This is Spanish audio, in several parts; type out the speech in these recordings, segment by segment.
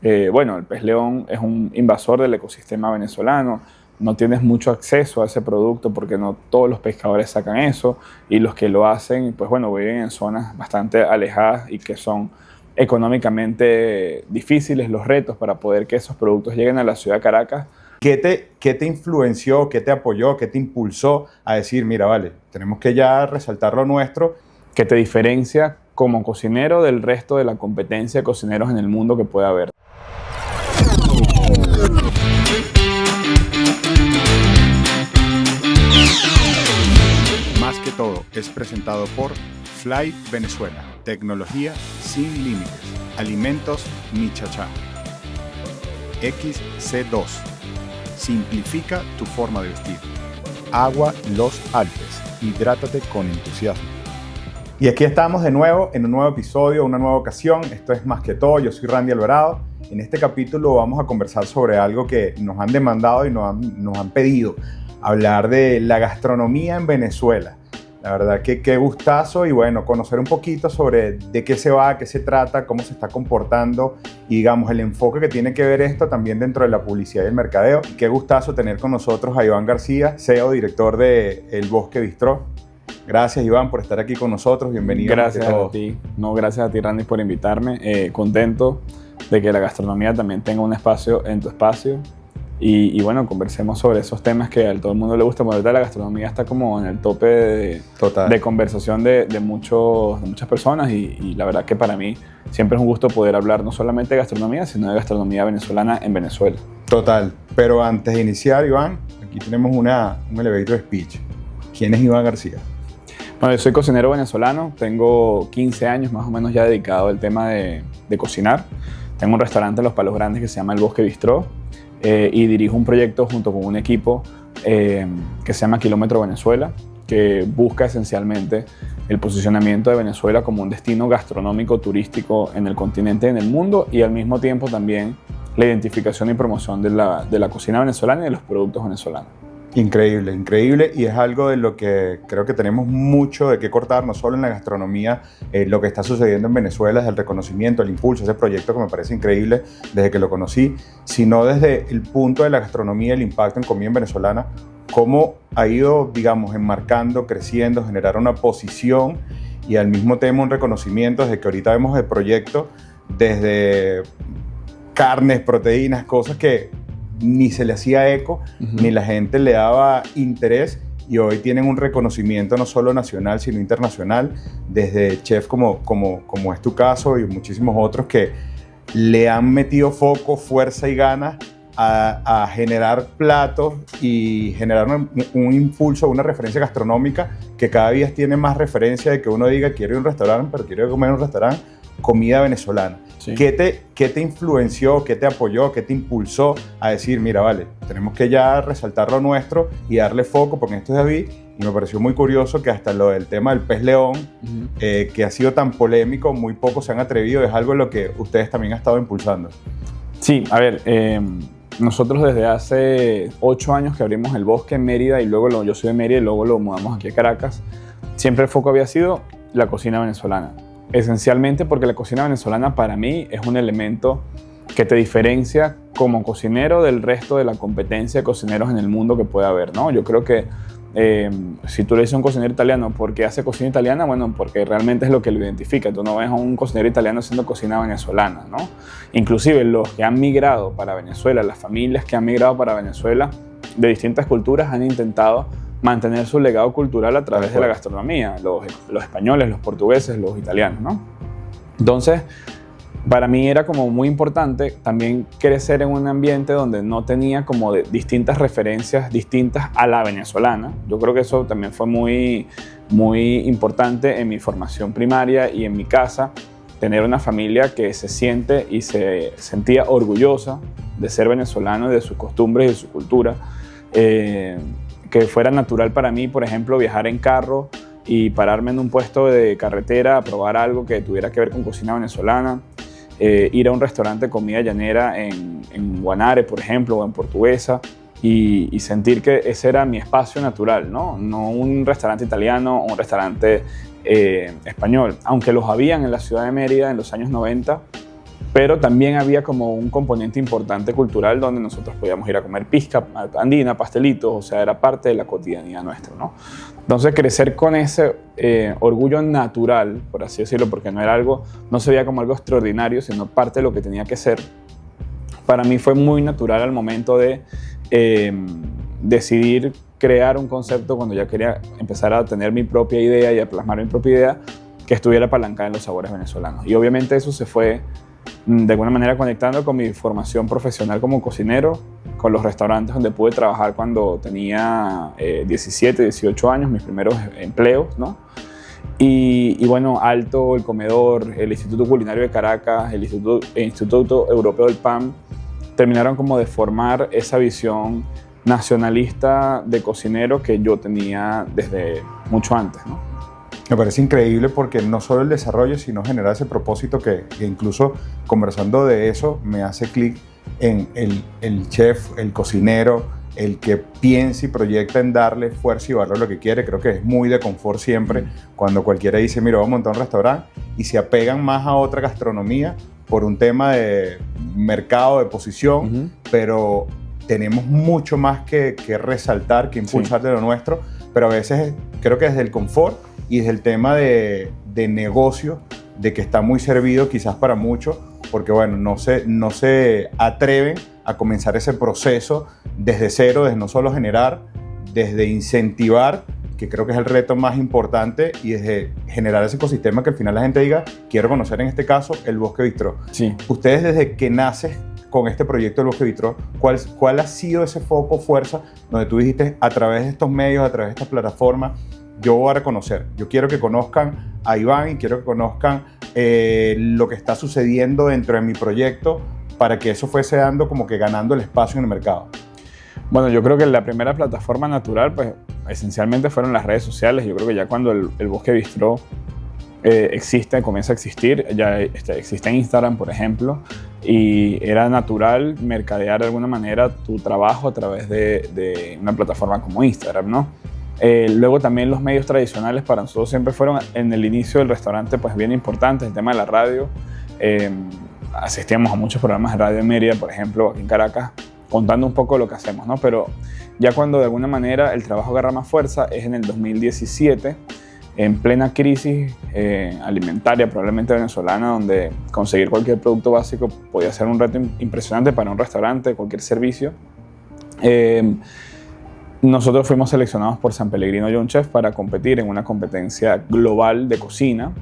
Bueno, el pez león es un invasor del ecosistema venezolano. No tienes mucho acceso a ese producto porque no todos los pescadores sacan eso, y los que lo hacen, pues bueno, viven en zonas bastante alejadas y que son económicamente difíciles los retos para poder que esos productos lleguen a la ciudad de Caracas. ¿Qué te influenció, qué te apoyó, qué te impulsó a decir, mira, vale, tenemos que ya resaltar lo nuestro? Que te diferencia como cocinero del resto de la competencia de cocineros en el mundo que puede haber. Más que todo es presentado por Fly Venezuela, tecnología sin límites, alimentos mi chachá. XC2, simplifica tu forma de vestir. Agua Los Alpes, hidrátate con entusiasmo. Y aquí estamos de nuevo en un nuevo episodio, una nueva ocasión. Esto es Más que todo, yo soy Randy Alvarado. En este capítulo vamos a conversar sobre algo que nos han demandado y nos han pedido, hablar de la gastronomía en Venezuela. La verdad que qué gustazo, y bueno, conocer un poquito sobre de qué se va, qué se trata, cómo se está comportando y digamos el enfoque que tiene que ver esto también dentro de la publicidad y el mercadeo. Y qué gustazo tener con nosotros a Iván García, CEO, director de El Bosque Bistró. Gracias, Iván, por estar aquí con nosotros. Bienvenido. Gracias a ti. No, gracias a ti, Randy, por invitarme. Contento de que la gastronomía también tenga un espacio en tu espacio. Y bueno, conversemos sobre esos temas que a todo el mundo le gusta. Porque la gastronomía está como en el tope de conversación de muchas personas. Y la verdad que para mí siempre es un gusto poder hablar no solamente de gastronomía, sino de gastronomía venezolana en Venezuela. Total. Pero antes de iniciar, Iván, aquí tenemos un elevator speech. ¿Quién es Iván García? Bueno, yo soy cocinero venezolano. Tengo 15 años más o menos ya dedicado al tema de cocinar. Tengo un restaurante en Los Palos Grandes que se llama El Bosque Bistró. Y dirijo un proyecto junto con un equipo que se llama Kilómetro Venezuela, que busca esencialmente el posicionamiento de Venezuela como un destino gastronómico turístico en el continente y en el mundo, y al mismo tiempo también la identificación y promoción de la cocina venezolana y de los productos venezolanos. Increíble, increíble, y es algo de lo que creo que tenemos mucho de qué cortar, no solo en la gastronomía, lo que está sucediendo en Venezuela es el reconocimiento, el impulso, ese proyecto que me parece increíble desde que lo conocí, sino desde el punto de la gastronomía, el impacto en comida venezolana, cómo ha ido, digamos, enmarcando, creciendo, generar una posición y al mismo tiempo un reconocimiento desde que ahorita vemos el proyecto, desde carnes, proteínas, cosas que ni se le hacía eco, ni la gente le daba interés, y hoy tienen un reconocimiento no solo nacional, sino internacional, desde chefs como es tu caso y muchísimos otros que le han metido foco, fuerza y ganas a generar platos y generar un impulso, una referencia gastronómica que cada día tiene más referencia de que uno diga quiero ir a un restaurante, pero quiero comer en un restaurante comida venezolana. Sí. ¿Qué te influenció, qué te apoyó, qué te impulsó a decir, mira, vale, tenemos que ya resaltar lo nuestro y darle foco, porque esto es David, y me pareció muy curioso que hasta lo del tema del pez león, que ha sido tan polémico, muy pocos se han atrevido, es algo en lo que ustedes también han estado impulsando? Sí, a ver, nosotros desde hace 8 años que abrimos El Bosque en Mérida, y luego yo soy de Mérida y luego lo mudamos aquí a Caracas, siempre el foco había sido la cocina venezolana. Esencialmente porque la cocina venezolana para mí es un elemento que te diferencia como cocinero del resto de la competencia de cocineros en el mundo que puede haber, ¿no? Yo creo que si tú le dices a un cocinero italiano ¿por qué hace cocina italiana? Bueno, porque realmente es lo que lo identifica. Tú no ves a un cocinero italiano haciendo cocina venezolana, ¿no? Inclusive los que han migrado para Venezuela, las familias que han migrado para Venezuela de distintas culturas han intentado mantener su legado cultural a través de la gastronomía, los españoles, los portugueses, los italianos, ¿no? Entonces, para mí era como muy importante también crecer en un ambiente donde no tenía como distintas referencias distintas a la venezolana. Yo creo que eso también fue muy, muy importante en mi formación primaria y en mi casa, tener una familia que se siente y se sentía orgullosa de ser venezolano y de sus costumbres y de su cultura. Que fuera natural para mí, por ejemplo, viajar en carro y pararme en un puesto de carretera a probar algo que tuviera que ver con cocina venezolana, ir a un restaurante de comida llanera en Guanare, por ejemplo, o en Portuguesa, y sentir que ese era mi espacio natural, ¿no? No un restaurante italiano o un restaurante español, aunque los habían en la ciudad de Mérida en los años 90, pero también había como un componente importante cultural donde nosotros podíamos ir a comer pizca andina, pastelitos, o sea, era parte de la cotidianidad nuestra, ¿no? Entonces, crecer con ese orgullo natural, por así decirlo, porque no era algo, no se veía como algo extraordinario, sino parte de lo que tenía que ser, para mí fue muy natural al momento de decidir crear un concepto cuando ya quería empezar a tener mi propia idea y a plasmar mi propia idea que estuviera apalancada en los sabores venezolanos. Y obviamente eso se fue de alguna manera conectando con mi formación profesional como cocinero, con los restaurantes donde pude trabajar cuando tenía 17, 18 años, mis primeros empleos, ¿no? Y bueno, Alto, El Comedor, el Instituto Culinario de Caracas, el Instituto Europeo del Pan, terminaron como de formar esa visión nacionalista de cocinero que yo tenía desde mucho antes, ¿no? Me parece increíble porque no solo el desarrollo, sino generar ese propósito que incluso conversando de eso me hace clic en el chef, el cocinero, el que piensa y proyecta en darle fuerza y valor a lo que quiere. Creo que es muy de confort siempre cuando cualquiera dice, mira, vamos a montar un restaurante y se apegan más a otra gastronomía por un tema de mercado, de posición, pero tenemos mucho más que resaltar, que impulsar de lo nuestro, pero a veces creo que desde el confort y desde el tema de negocio, de que está muy servido quizás para muchos, porque bueno, no se atreven a comenzar ese proceso desde cero, desde no solo generar, desde incentivar, que creo que es el reto más importante, y desde generar ese ecosistema que al final la gente diga, quiero conocer en este caso el Bosque Bistró. Sí. Ustedes desde que naces con este proyecto del Bosque Bistró, ¿cuál ha sido ese foco, fuerza, donde tú dijiste, a través de estos medios, a través de esta plataforma, yo voy a reconocer, yo quiero que conozcan a Iván y quiero que conozcan lo que está sucediendo dentro de mi proyecto para que eso fuese dando como que ganando el espacio en el mercado? Bueno, yo creo que la primera plataforma natural, pues esencialmente fueron las redes sociales. Yo creo que ya cuando el Bosque Bistró comienza a existir, ya existe en Instagram, por ejemplo, y era natural mercadear de alguna manera tu trabajo a través de una plataforma como Instagram, ¿no? Luego también los medios tradicionales para nosotros siempre fueron en el inicio del restaurante pues bien importantes, el tema de la radio. Asistíamos a muchos programas de radio en Mérida, por ejemplo, aquí en Caracas, contando un poco lo que hacemos, ¿no? Pero ya cuando de alguna manera el trabajo agarra más fuerza es en el 2017, en plena crisis alimentaria, probablemente venezolana, donde conseguir cualquier producto básico podía ser un reto impresionante para un restaurante, cualquier servicio. Nosotros fuimos seleccionados por San Pellegrino Young Chef para competir en una competencia global de cocina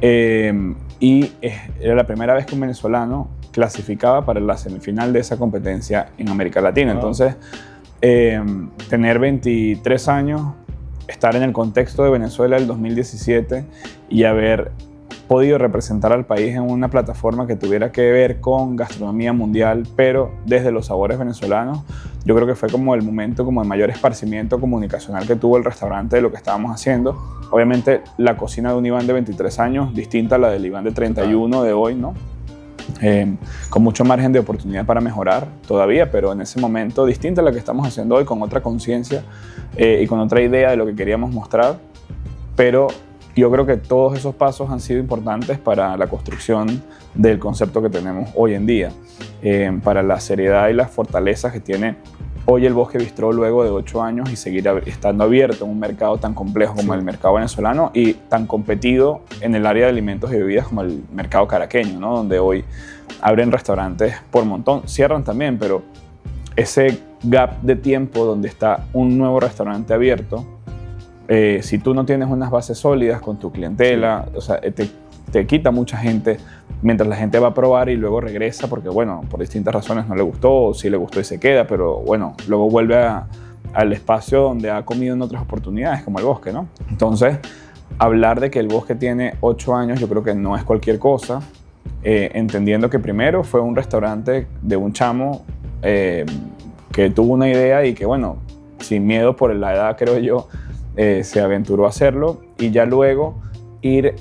y era la primera vez que un venezolano clasificaba para la semifinal de esa competencia en América Latina. Entonces, tener 23 años, estar en el contexto de Venezuela del 2017 y haber podido representar al país en una plataforma que tuviera que ver con gastronomía mundial, pero desde los sabores venezolanos, yo creo que fue como el momento como de mayor esparcimiento comunicacional que tuvo el restaurante de lo que estábamos haciendo. Obviamente la cocina de un Iván de 23 años, distinta a la del Iván de 31 de hoy, ¿no? Con mucho margen de oportunidad para mejorar todavía, pero en ese momento distinta a la que estamos haciendo hoy, con otra conciencia y con otra idea de lo que queríamos mostrar, pero yo creo que todos esos pasos han sido importantes para la construcción del concepto que tenemos hoy en día, para la seriedad y las fortalezas que tiene hoy el Bosque Bistró luego de 8 años y seguir estando abierto en un mercado tan complejo como el mercado venezolano y tan competido en el área de alimentos y bebidas como el mercado caraqueño, ¿no? Donde hoy abren restaurantes por montón, cierran también, pero ese gap de tiempo donde está un nuevo restaurante abierto, si tú no tienes unas bases sólidas con tu clientela, o sea, te quita mucha gente mientras la gente va a probar y luego regresa porque, bueno, por distintas razones no le gustó o sí le gustó y se queda, pero bueno, luego vuelve al espacio donde ha comido en otras oportunidades, como el Bosque, ¿no? Entonces, hablar de que el Bosque tiene 8 años yo creo que no es cualquier cosa, entendiendo que primero fue un restaurante de un chamo que tuvo una idea y que, bueno, sin miedo por la edad, creo yo, se aventuró a hacerlo y ya luego ir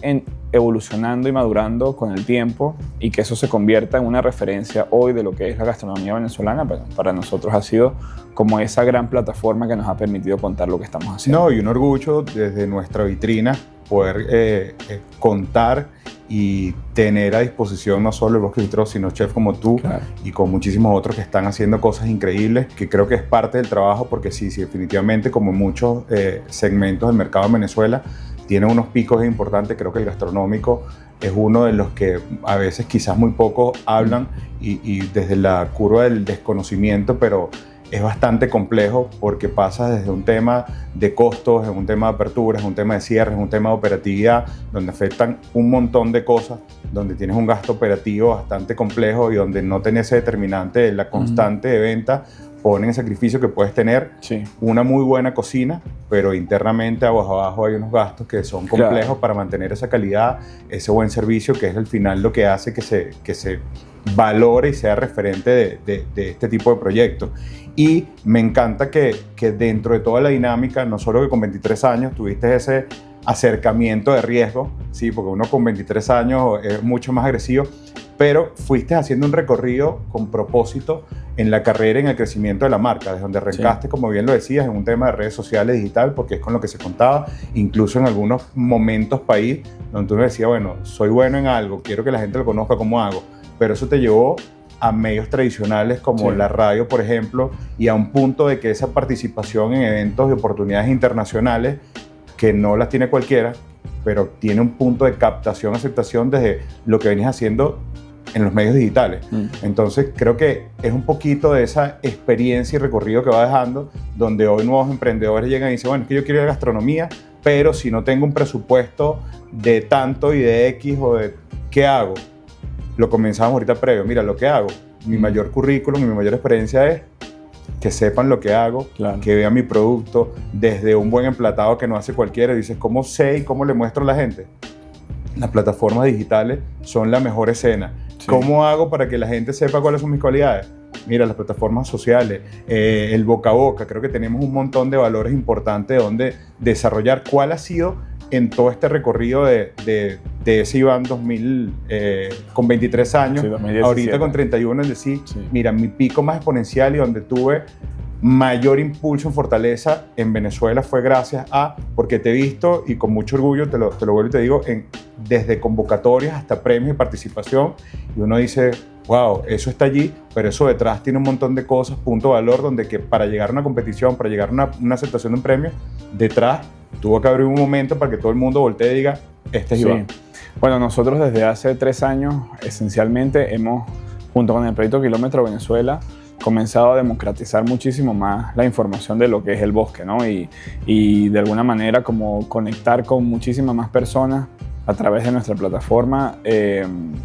evolucionando y madurando con el tiempo y que eso se convierta en una referencia hoy de lo que es la gastronomía venezolana. Para nosotros ha sido como esa gran plataforma que nos ha permitido contar lo que estamos haciendo. No, y un orgullo desde nuestra vitrina poder contar y tener a disposición no solo el Bosque Bistro, sino chefs como tú, Claro. y con muchísimos otros que están haciendo cosas increíbles, que creo que es parte del trabajo, porque sí, definitivamente, como muchos segmentos del mercado en Venezuela, tiene unos picos importantes. Creo que el gastronómico es uno de los que a veces quizás muy pocos hablan y desde la curva del desconocimiento, pero es bastante complejo porque pasa desde un tema de costos, es un tema de apertura, es un tema de cierre, es un tema de operatividad, donde afectan un montón de cosas, donde tienes un gasto operativo bastante complejo y donde no tenés ese determinante de la constante de venta, ponen en sacrificio que puedes tener Sí. una muy buena cocina, pero internamente abajo hay unos gastos que son complejos, Claro. para mantener esa calidad, ese buen servicio, que es al final lo que hace que se valore y sea referente de este tipo de proyectos. Y me encanta que dentro de toda la dinámica, no solo que con 23 años tuviste ese acercamiento de riesgo, ¿sí? Porque uno con 23 años es mucho más agresivo, pero fuiste haciendo un recorrido con propósito en la carrera, en el crecimiento de la marca, desde donde arrancaste, como bien lo decías, en un tema de redes sociales, digital, porque es con lo que se contaba, incluso en algunos momentos país, donde tú me decías, bueno, soy bueno en algo, quiero que la gente lo conozca, ¿cómo hago? Pero eso te llevó a medios tradicionales como Sí. la radio, por ejemplo, y a un punto de que esa participación en eventos y oportunidades internacionales, que no las tiene cualquiera, pero tiene un punto de captación, aceptación desde lo que venías haciendo en los medios digitales. Entonces creo que es un poquito de esa experiencia y recorrido que va dejando, donde hoy nuevos emprendedores llegan y dicen, bueno, es que yo quiero ir a gastronomía, pero si no tengo un presupuesto de tanto y de X o de ¿qué hago? Lo comenzamos ahorita previo, mira, lo que hago, mi mayor currículum, mi mayor experiencia es que sepan lo que hago, Claro. que vean mi producto, desde un buen emplatado que no hace cualquiera. Y dices, ¿cómo sé y cómo le muestro a la gente? Las plataformas digitales son la mejor escena. Sí. ¿Cómo hago para que la gente sepa cuáles son mis cualidades? Mira, las plataformas sociales, el boca a boca. Creo que tenemos un montón de valores importantes donde desarrollar. ¿Cuál ha sido en todo este recorrido de ese Iván 2000, con 23 años, Sí, 2017. ahorita con 31, es decir, Sí. mira, mi pico más exponencial y donde tuve mayor impulso en fortaleza en Venezuela fue gracias a, porque te he visto y con mucho orgullo te lo vuelvo y te digo, desde convocatorias hasta premios y participación, y uno dice, wow, eso está allí, pero eso detrás tiene un montón de cosas, punto de valor, donde que para llegar a una competición, para llegar a una aceptación de un premio, detrás tuvo que haber un momento para que todo el mundo voltee y diga, este es Sí. Iván. Bueno, nosotros desde hace 3 años, esencialmente, hemos, junto con el proyecto Kilómetro Venezuela, comenzado a democratizar muchísimo más la información de lo que es el bosque, ¿no? Y de alguna manera como conectar con muchísimas más personas a través de nuestra plataforma,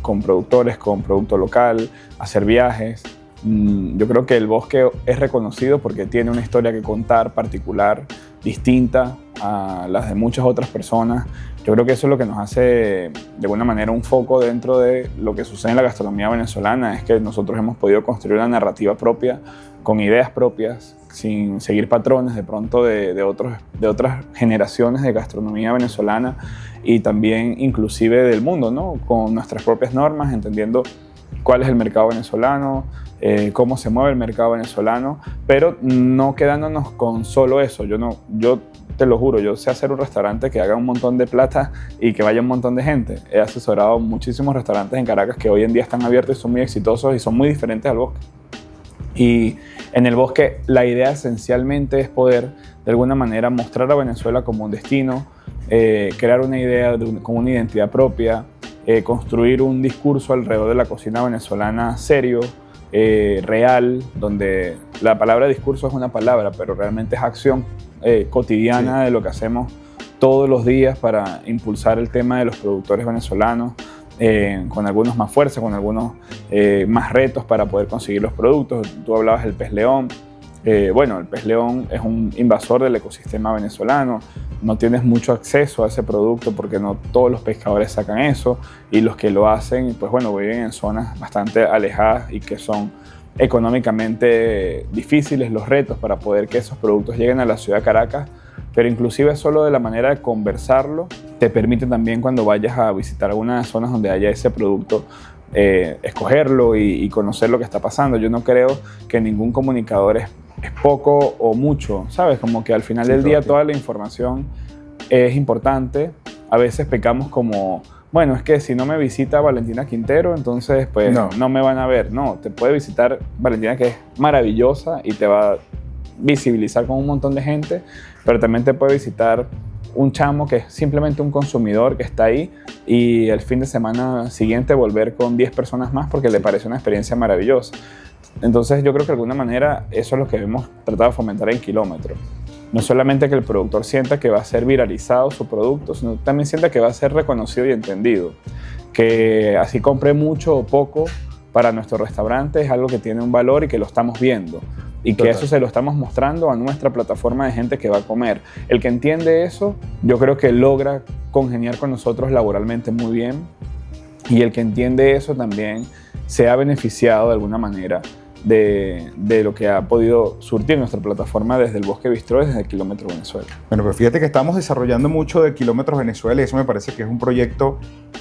con productores, con producto local, hacer viajes. Yo creo que el bosque es reconocido porque tiene una historia que contar particular, distinta a las de muchas otras personas. Yo creo que eso es lo que nos hace de alguna manera un foco dentro de lo que sucede en la gastronomía venezolana, es que nosotros hemos podido construir una narrativa propia, con ideas propias, sin seguir patrones de pronto de otras generaciones de gastronomía venezolana y también inclusive del mundo, ¿no? Con nuestras propias normas, entendiendo cuál es el mercado venezolano, cómo se mueve el mercado venezolano, pero no quedándonos con solo eso. Yo te lo juro, yo sé hacer un restaurante que haga un montón de plata y que vaya un montón de gente. He asesorado muchísimos restaurantes en Caracas que hoy en día están abiertos y son muy exitosos y son muy diferentes al bosque. Y en el bosque la idea esencialmente es poder de alguna manera mostrar a Venezuela como un destino, crear una idea con una identidad propia, construir un discurso alrededor de la cocina venezolana serio, real, donde la palabra discurso es una palabra, pero realmente es acción cotidiana, sí, de lo que hacemos todos los días para impulsar el tema de los productores venezolanos, con algunos más fuerza, con algunos más retos para poder conseguir los productos. Tú hablabas del pez león. Bueno, el pez león es un invasor del ecosistema venezolano. No tienes mucho acceso a ese producto porque no todos los pescadores sacan eso, y los que lo hacen, pues bueno, viven en zonas bastante alejadas y que son económicamente difíciles los retos para poder que esos productos lleguen a la ciudad de Caracas. Pero inclusive solo de la manera de conversarlo te permite también, cuando vayas a visitar algunas zonas donde haya ese producto, escogerlo y conocer lo que está pasando. Yo no creo que ningún comunicador es poco o mucho, ¿sabes? Como que al final del día toda la información es importante. A veces pecamos como bueno, es que si no me visita Valentina Quintero, entonces pues no me van a ver. No, te puede visitar Valentina, que es maravillosa y te va a visibilizar con un montón de gente, pero también te puede visitar un chamo que es simplemente un consumidor que está ahí y el fin de semana siguiente volver con 10 personas más porque le parece una experiencia maravillosa. Entonces yo creo que de alguna manera eso es lo que hemos tratado de fomentar en Kilómetro. No solamente que el productor sienta que va a ser viralizado su producto, sino también sienta que va a ser reconocido y entendido. Que así compre mucho o poco para nuestro restaurante es algo que tiene un valor y que lo estamos viendo. Y que eso se lo estamos mostrando a nuestra plataforma de gente que va a comer. El que entiende eso, yo creo que logra congeniar con nosotros laboralmente muy bien. Y el que entiende eso también se ha beneficiado de alguna manera de lo que ha podido surtir nuestra plataforma desde el Bosque Bistró, desde Kilómetro Venezuela. Bueno, pero fíjate que estamos desarrollando mucho de Kilómetros Venezuela y eso me parece que es un proyecto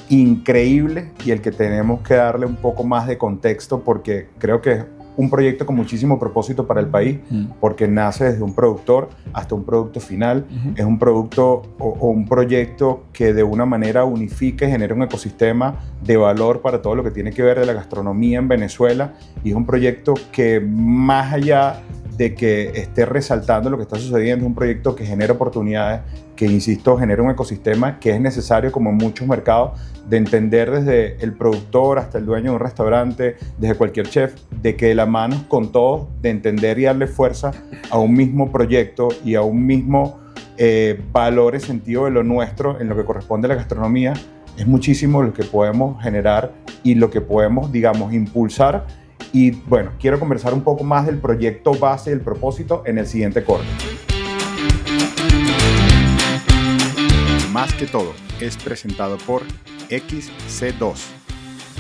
increíble y el que tenemos que darle un poco más de contexto porque creo que es un proyecto con muchísimo propósito para el país, porque nace desde un productor hasta un producto final. Es un producto o un proyecto que de una manera unifica y genera un ecosistema de valor para todo lo que tiene que ver de la gastronomía en Venezuela. Y es un proyecto que más allá de que esté resaltando lo que está sucediendo, es un proyecto que genera oportunidades, que, insisto, genera un ecosistema que es necesario, como en muchos mercados, de entender desde el productor hasta el dueño de un restaurante, desde cualquier chef, de que de la mano con todos, de entender y darle fuerza a un mismo proyecto y a un mismo valor y sentido de lo nuestro en lo que corresponde a la gastronomía, es muchísimo lo que podemos generar y lo que podemos, digamos, impulsar. Y bueno, quiero conversar un poco más del proyecto base y el propósito en el siguiente corte. Más que todo es presentado por XC2.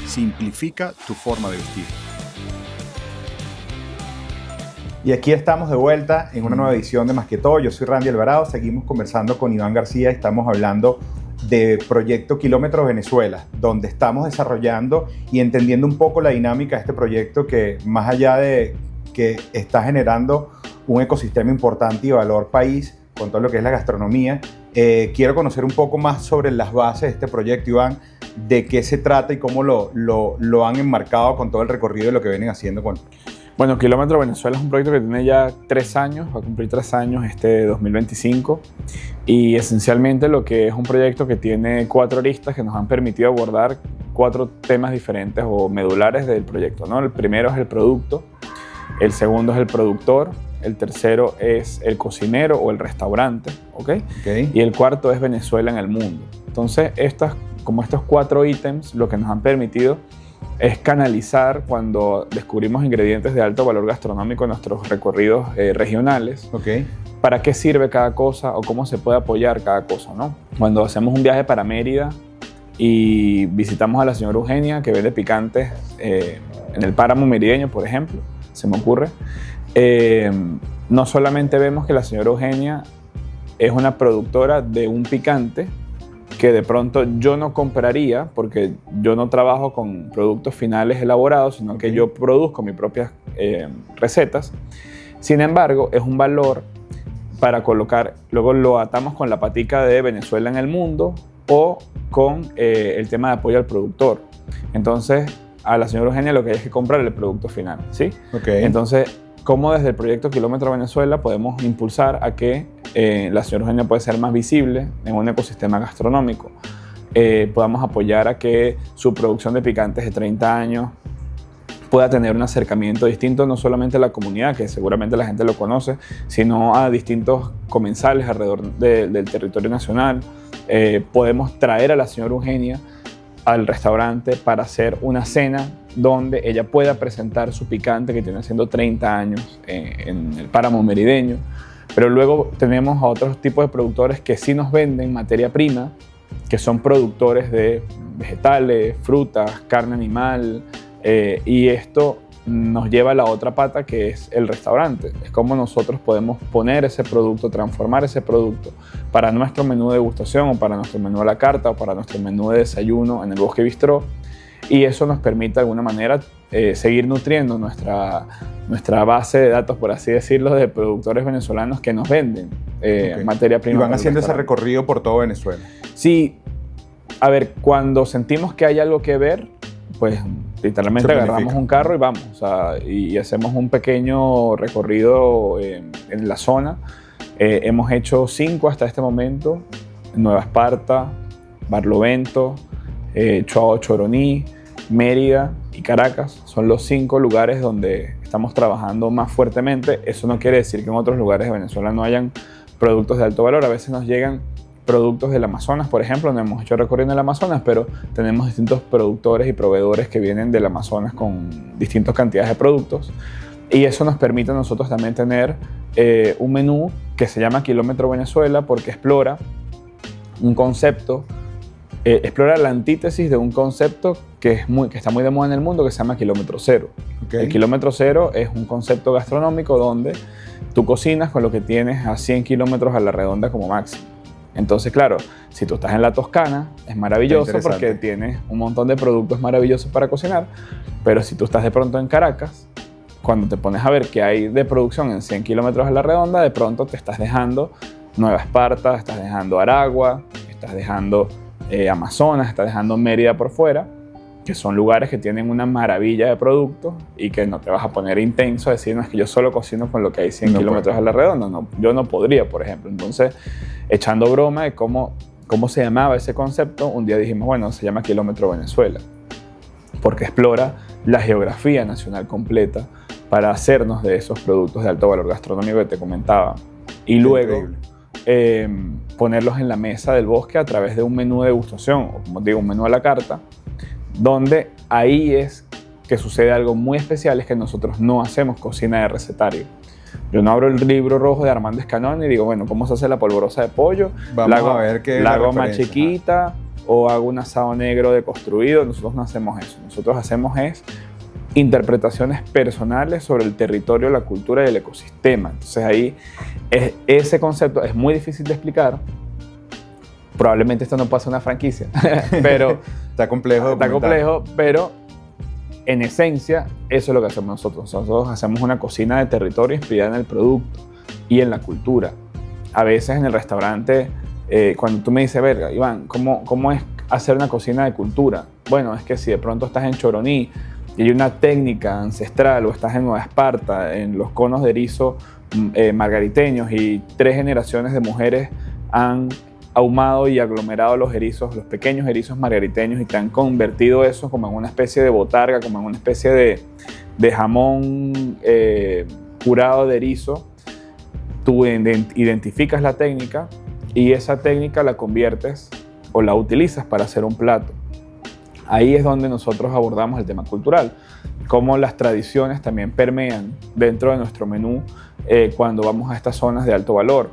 Simplifica tu forma de vestir. Y aquí estamos de vuelta en una nueva edición de Más que todo. Yo soy Randy Alvarado. Seguimos conversando con Iván García. Estamos hablando de Proyecto Kilómetros Venezuela, donde estamos desarrollando y entendiendo un poco la dinámica de este proyecto que, más allá de que está generando un ecosistema importante y valor país con todo lo que es la gastronomía, quiero conocer un poco más sobre las bases de este proyecto, Iván, de qué se trata y cómo lo han enmarcado con todo el recorrido de lo que vienen haciendo con... Bueno, Kilómetro Venezuela es un proyecto que tiene ya 3 años, va a cumplir 3 años este 2025 y esencialmente lo que es un proyecto que tiene 4 aristas que nos han permitido abordar 4 temas diferentes o medulares del proyecto, ¿no? El primero es el producto, el segundo es el productor, el tercero es el cocinero o el restaurante, ¿ok? Y el cuarto es Venezuela en el mundo. Entonces, estos 4 ítems lo que nos han permitido es canalizar cuando descubrimos ingredientes de alto valor gastronómico en nuestros recorridos regionales. ¿Para qué sirve cada cosa o cómo se puede apoyar cada cosa, ¿no? Cuando hacemos un viaje para Mérida y visitamos a la señora Eugenia que vende picantes en el páramo merideño, por ejemplo, se me ocurre, no solamente vemos que la señora Eugenia es una productora de un picante que de pronto yo no compraría porque yo no trabajo con productos finales elaborados, sino que yo produzco mis propias recetas. Sin embargo, es un valor para colocar, luego lo atamos con la patica de Venezuela en el mundo o con el tema de apoyo al productor. Entonces, a la señora Eugenia lo que hay es que comprar el producto final, ¿sí? Entonces, ¿cómo desde el proyecto Kilómetro Venezuela podemos impulsar a que la señora Eugenia pueda ser más visible en un ecosistema gastronómico? Podamos apoyar a que su producción de picantes de 30 años pueda tener un acercamiento distinto no solamente a la comunidad, que seguramente la gente lo conoce, sino a distintos comensales alrededor del territorio nacional. Podemos traer a la señora Eugenia al restaurante para hacer una cena donde ella pueda presentar su picante que tiene haciendo 30 años en el páramo merideño. Pero luego tenemos a otros tipos de productores que sí nos venden materia prima, que son productores de vegetales, frutas, carne animal, y esto nos lleva a la otra pata que es el restaurante. Es como nosotros podemos poner ese producto, transformar ese producto para nuestro menú de degustación o para nuestro menú a la carta o para nuestro menú de desayuno en el Bosque Bistró. Y eso nos permite de alguna manera seguir nutriendo nuestra base de datos, por así decirlo, de productores venezolanos que nos venden materia prima. Y van haciendo ese recorrido por todo Venezuela. Sí, A ver, cuando sentimos que hay algo que ver, pues literalmente agarramos un carro y vamos, o sea, y hacemos un pequeño recorrido en la zona. Hemos hecho 5 hasta este momento: Nueva Esparta, Barlovento, Chao Choroní, Mérida y Caracas. Son los 5 lugares donde estamos trabajando más fuertemente. Eso no quiere decir que en otros lugares de Venezuela no hayan productos de alto valor. A veces nos llegan productos del Amazonas, por ejemplo. No hemos hecho recorrido en el Amazonas, pero tenemos distintos productores y proveedores que vienen del Amazonas con distintas cantidades de productos. Y eso nos permite a nosotros también tener un menú que se llama Kilómetro Venezuela, porque explora un concepto, explora la antítesis de un concepto que está muy de moda en el mundo, que se llama Kilómetro Cero. Okay. El Kilómetro Cero es un concepto gastronómico donde tú cocinas con lo que tienes a 100 kilómetros a la redonda como máximo. Entonces, claro, si tú estás en la Toscana, es maravilloso porque tienes un montón de productos maravillosos para cocinar, pero si tú estás de pronto en Caracas, cuando te pones a ver qué hay de producción en 100 kilómetros a la redonda, de pronto te estás dejando Nueva Esparta, estás dejando Aragua, estás dejando Amazonas, estás dejando Mérida por fuera, que son lugares que tienen una maravilla de productos y que no te vas a poner intenso a decir, no, es que yo solo cocino con lo que hay 100 kilómetros a la redonda. No, yo no podría, por ejemplo. Entonces, echando broma de cómo se llamaba ese concepto, un día dijimos, bueno, se llama Kilómetro Venezuela, porque explora la geografía nacional completa para hacernos de esos productos de alto valor gastronómico que te comentaba. Y luego ponerlos en la mesa del bosque a través de un menú de degustación, o como te digo, un menú a la carta, donde ahí es que sucede algo muy especial, es que nosotros no hacemos cocina de recetario. Yo no abro el libro rojo de Armando Escanón y digo, bueno, ¿cómo se hace la polvorosa de pollo? Vamos a ver qué es la hago más chiquita, o hago un asado negro deconstruido. Nosotros no hacemos eso. Nosotros hacemos interpretaciones personales sobre el territorio, la cultura y el ecosistema. Entonces ahí ese concepto es muy difícil de explicar. Probablemente esto no pasa una franquicia, pero está complejo, pero en esencia eso es lo que hacemos nosotros. Nosotros hacemos una cocina de territorio inspirada en el producto y en la cultura. A veces en el restaurante, cuando tú me dices, verga, Iván, ¿cómo es hacer una cocina de cultura? Bueno, es que si de pronto estás en Choroní y hay una técnica ancestral, o estás en Nueva Esparta, en los conos de erizo margariteños, y 3 generaciones de mujeres han ahumado y aglomerado los pequeños erizos margariteños, y te han convertido eso como en una especie de botarga, como en una especie de jamón curado de erizo. Tú identificas la técnica y esa técnica la conviertes o la utilizas para hacer un plato. Ahí es donde nosotros abordamos el tema cultural, cómo las tradiciones también permean dentro de nuestro menú cuando vamos a estas zonas de alto valor.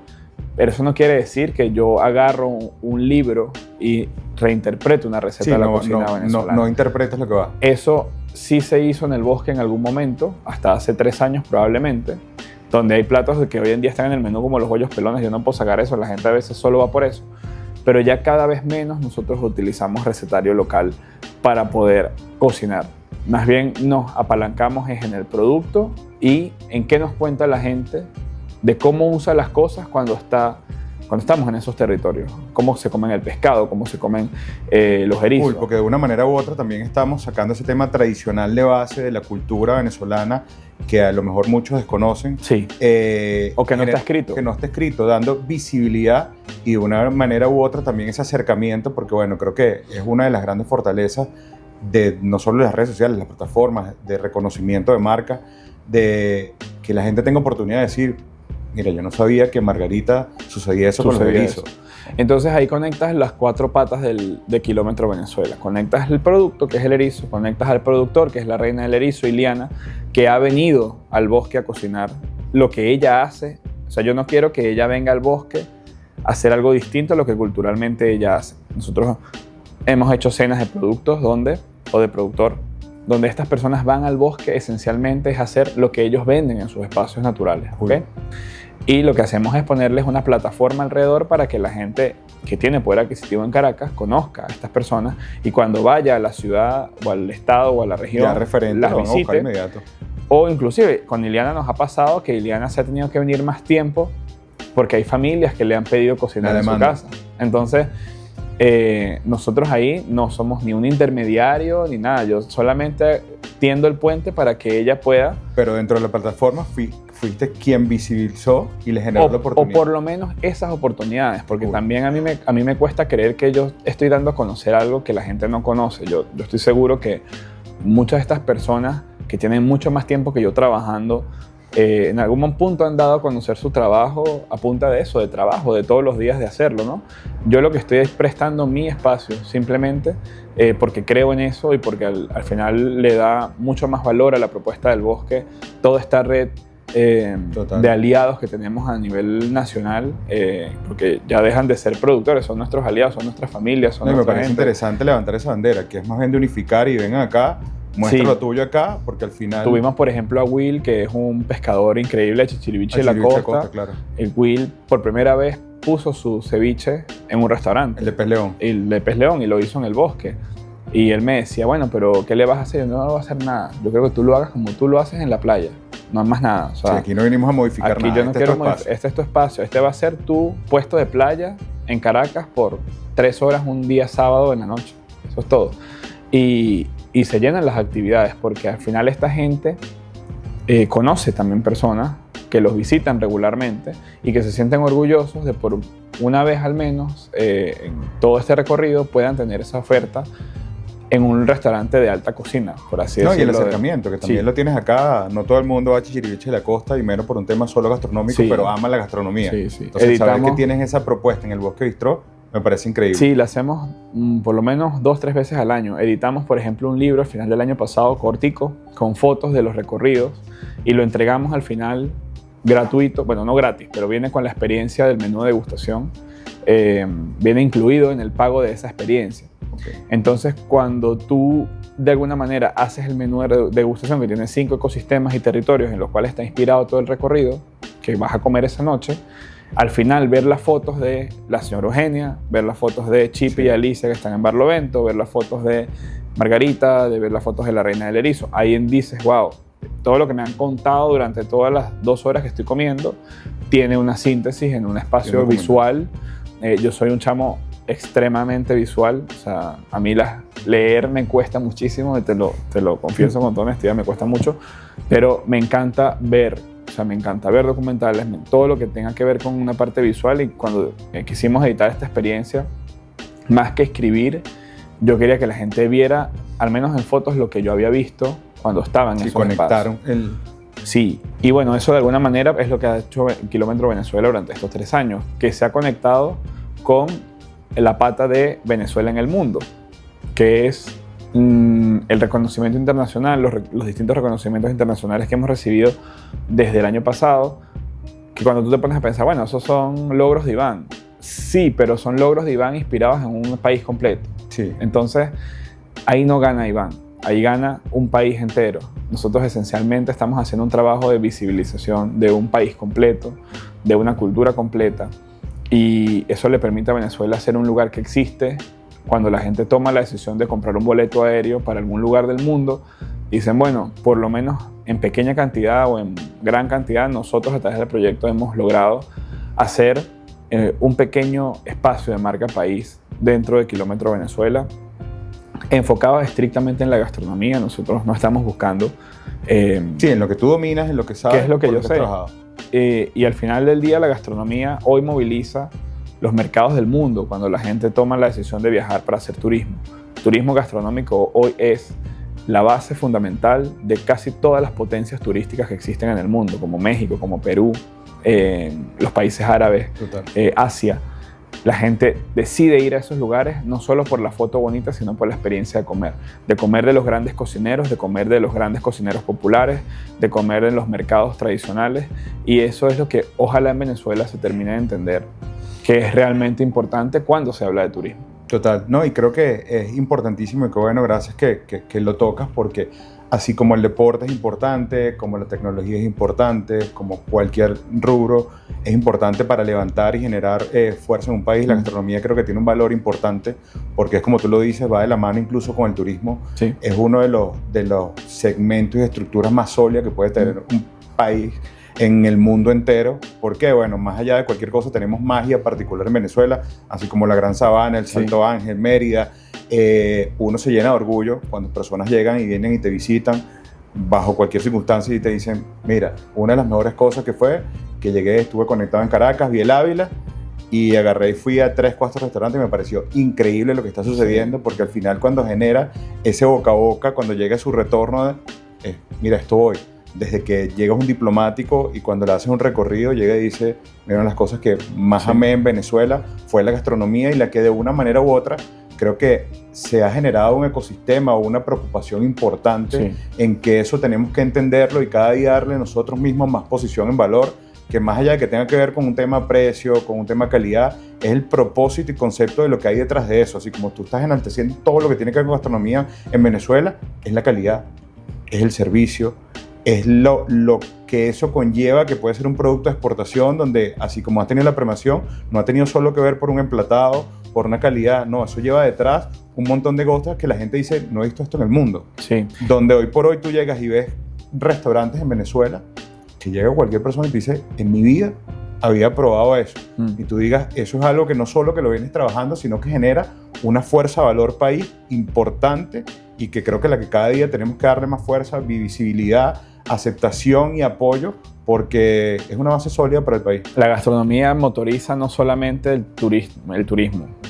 Pero eso no quiere decir que yo agarro un libro y reinterpreto una receta de la cocina venezolana. No interpretas lo que va. Eso sí se hizo en el bosque en algún momento, hasta hace 3 años probablemente, donde hay platos que hoy en día están en el menú como los bollos pelones. Yo no puedo sacar eso, la gente a veces solo va por eso. Pero ya cada vez menos nosotros utilizamos recetario local para poder cocinar. Más bien nos apalancamos en el producto y en qué nos cuenta la gente de cómo usa las cosas cuando estamos en esos territorios. Cómo se comen el pescado, cómo se comen los erizos. Cool, porque de una manera u otra también estamos sacando ese tema tradicional de base de la cultura venezolana que a lo mejor muchos desconocen. Sí. O que no está escrito. Que no está escrito, dando visibilidad y de una manera u otra también ese acercamiento, porque bueno, creo que es una de las grandes fortalezas de no solo las redes sociales, las plataformas de reconocimiento de marca, de que la gente tenga oportunidad de decir, mira, yo no sabía que en Margarita sucedía eso con los erizos. Entonces ahí conectas las 4 patas de Kilómetro Venezuela. Conectas el producto, que es el erizo, conectas al productor, que es la reina del erizo, Iliana, que ha venido al bosque a cocinar lo que ella hace. O sea, yo no quiero que ella venga al bosque a hacer algo distinto a lo que culturalmente ella hace. Nosotros hemos hecho cenas de productos o de productor, donde estas personas van al bosque esencialmente es hacer lo que ellos venden en sus espacios naturales, ¿ok? Y lo que hacemos es ponerles una plataforma alrededor para que la gente que tiene poder adquisitivo en Caracas conozca a estas personas, y cuando vaya a la ciudad o al estado o a la región, las visite. Inmediato. O inclusive con Iliana nos ha pasado que Iliana se ha tenido que venir más tiempo porque hay familias que le han pedido cocinar en su casa. Entonces nosotros ahí no somos ni un intermediario ni nada, yo solamente tiendo el puente para que ella pueda. Pero dentro de la plataforma fuiste quien visibilizó y le generó la O oportunidad. por lo menos esas oportunidades, porque Cool. también a mí me cuesta creer que yo estoy dando a conocer algo que la gente no conoce. Yo estoy seguro que muchas de estas personas que tienen mucho más tiempo que yo trabajando, en algún punto han dado a conocer su trabajo a punta de eso, de trabajo, de todos los días de hacerlo, ¿no? Yo lo que estoy es prestando mi espacio, simplemente porque creo en eso y porque al final le da mucho más valor a la propuesta del bosque, toda esta red de aliados que tenemos a nivel nacional, porque ya dejan de ser productores, son nuestros aliados, son nuestras familias, son Me nuestra parece gente. interesante levantar esa bandera, que es más bien de unificar y vengan acá, muestra Sí. lo tuyo acá, porque al final... Tuvimos, por ejemplo, a Will, que es un pescador increíble de Chichiriviche de la costa. Claro. El Will, por primera vez, puso su ceviche en un restaurante. El de Pez León. El de Pez León, y lo hizo en el bosque. Y él me decía, bueno, pero ¿qué le vas a hacer? Yo no le voy a hacer nada. Yo creo que tú lo hagas como tú lo haces en la playa. No hay más nada. O sea, Sí, aquí no venimos a modificar aquí nada. yo no Este quiero es tu espacio. este es tu espacio. Este va a ser tu puesto de playa en Caracas por 3 horas un día sábado en la noche. Eso es todo. Y se llenan las actividades porque al final esta gente conoce también personas que los visitan regularmente y que se sienten orgullosos de por una vez al menos en todo este recorrido puedan tener esa oferta en un restaurante de alta cocina, por así No, y decirlo. el acercamiento, que también Sí. lo tienes acá. No todo el mundo va a Chichiriviche de la costa, y menos por un tema solo gastronómico, Sí. pero ama la gastronomía. Sí, sí. Entonces, saber que Editamos- tienes esa propuesta en el Bosque Bistró me parece increíble. Sí, la hacemos por lo menos 2-3 veces al año. Editamos, por ejemplo, un libro al final del año pasado, cortico, con fotos de los recorridos, y lo entregamos al final gratuito, bueno, no gratis, pero viene con la experiencia del menú de degustación, viene incluido en el pago de esa experiencia. Ok. Entonces, cuando tú de alguna manera haces el menú de degustación, que tiene 5 ecosistemas y territorios en los cuales está inspirado todo el recorrido que vas a comer esa noche, al final ver las fotos de la señora Eugenia, ver las fotos de Chipi y Alicia que están en Barlovento, ver las fotos de Margarita, de ver las fotos de la Reina del Erizo, ahí dices, wow, todo lo que me han contado durante todas las 2 horas que estoy comiendo tiene una síntesis en un espacio Tiene un visual. Yo soy un chamo extremadamente visual, o sea, a mí leer me cuesta muchísimo, te lo confieso con toda honestidad, me cuesta mucho, pero me encanta ver, o sea, me encanta ver documentales, todo lo que tenga que ver con una parte visual. Y cuando quisimos editar esta experiencia, más que escribir, yo quería que la gente viera, al menos en fotos, lo que yo había visto cuando estaba en Sí, esos conectaron espacios. Sí, y bueno, eso de alguna manera es lo que ha hecho Kilómetro Venezuela durante estos 3 años, que se ha conectado con la pata de Venezuela en el mundo, que es el reconocimiento internacional, los distintos reconocimientos internacionales que hemos recibido desde el año pasado, que cuando tú te pones a pensar, bueno, esos son logros de Iván. Sí, pero son logros de Iván inspirados en un país completo. Sí. Entonces, ahí no gana Iván, ahí gana un país entero. Nosotros esencialmente estamos haciendo un trabajo de visibilización de un país completo, de una cultura completa, y eso le permite a Venezuela ser un lugar que existe. Cuando la gente toma la decisión de comprar un boleto aéreo para algún lugar del mundo, dicen, bueno, por lo menos en pequeña cantidad o en gran cantidad, nosotros a través del proyecto hemos logrado hacer un pequeño espacio de marca país dentro de Kilómetro Venezuela, enfocado estrictamente en la gastronomía. Nosotros no estamos buscando Sí, en lo que tú dominas, en lo que sabes. ¿qué es lo que por yo has sé? trabajado. Y al final del día la gastronomía hoy moviliza los mercados del mundo cuando la gente toma la decisión de viajar para hacer turismo. Turismo gastronómico hoy es la base fundamental de casi todas las potencias turísticas que existen en el mundo, como México, como Perú, los países árabes, Total. Asia. La gente decide ir a esos lugares no solo por la foto bonita, sino por la experiencia de comer de los grandes cocineros, de comer de los grandes cocineros populares, de comer en los mercados tradicionales, y eso es lo que ojalá en Venezuela se termine de entender, que es realmente importante cuando se habla de turismo. Total, no, y creo que es importantísimo, y que bueno, gracias que lo tocas, porque así como el deporte es importante, como la tecnología es importante, como cualquier rubro es importante para levantar y generar fuerza en un país, la gastronomía creo que tiene un valor importante, porque es como tú lo dices, va de la mano incluso con el turismo. Sí. Es uno de los segmentos y estructuras más sólidas que puede tener un país en el mundo entero. Porque, bueno, más allá de cualquier cosa, tenemos magia particular en Venezuela, así como la Gran Sabana, el Salto Ángel, Mérida. Uno se llena de orgullo cuando personas llegan y vienen y te visitan bajo cualquier circunstancia y te dicen, mira, una de las mejores cosas que fue que llegué, estuve conectado en Caracas, vi el Ávila y agarré y fui a 3, 4 restaurantes y me pareció increíble lo que está sucediendo, porque al final cuando genera ese boca a boca, cuando llega su retorno, mira, esto voy. Desde que llegas un diplomático y cuando le haces un recorrido, llega y dice, mira, las cosas que más amé en Venezuela fue la gastronomía y la que de una manera u otra creo que se ha generado un ecosistema o una preocupación importante en que eso tenemos que entenderlo y cada día darle nosotros mismos más posición en valor, que más allá de que tenga que ver con un tema precio, con un tema calidad, es el propósito y concepto de lo que hay detrás de eso. Así como tú estás enalteciendo todo lo que tiene que ver con gastronomía en Venezuela, es la calidad, es el servicio, es lo que eso conlleva, que puede ser un producto de exportación donde, así como ha tenido la premiación, no ha tenido solo que ver por un emplatado, por una calidad, no, eso lleva detrás un montón de cosas que la gente dice, no he visto esto en el mundo. Sí. Donde hoy por hoy tú llegas y ves restaurantes en Venezuela, que llega cualquier persona y te dice, en mi vida había probado eso. Y tú digas, eso es algo que no solo que lo vienes trabajando, sino que genera una fuerza valor país importante y que creo que la que cada día tenemos que darle más fuerza, visibilidad, aceptación y apoyo, porque es una base sólida para el país. La gastronomía motoriza no solamente el turismo.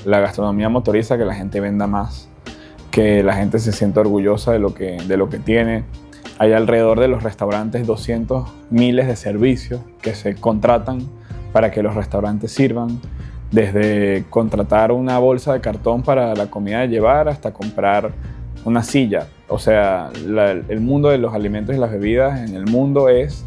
La gastronomía motoriza que la gente venda más, que la gente se sienta orgullosa de lo que tiene. Hay alrededor de los restaurantes 200 miles de servicios que se contratan para que los restaurantes sirvan, desde contratar una bolsa de cartón para la comida de llevar hasta comprar una silla. O sea, el mundo de los alimentos y las bebidas en el mundo es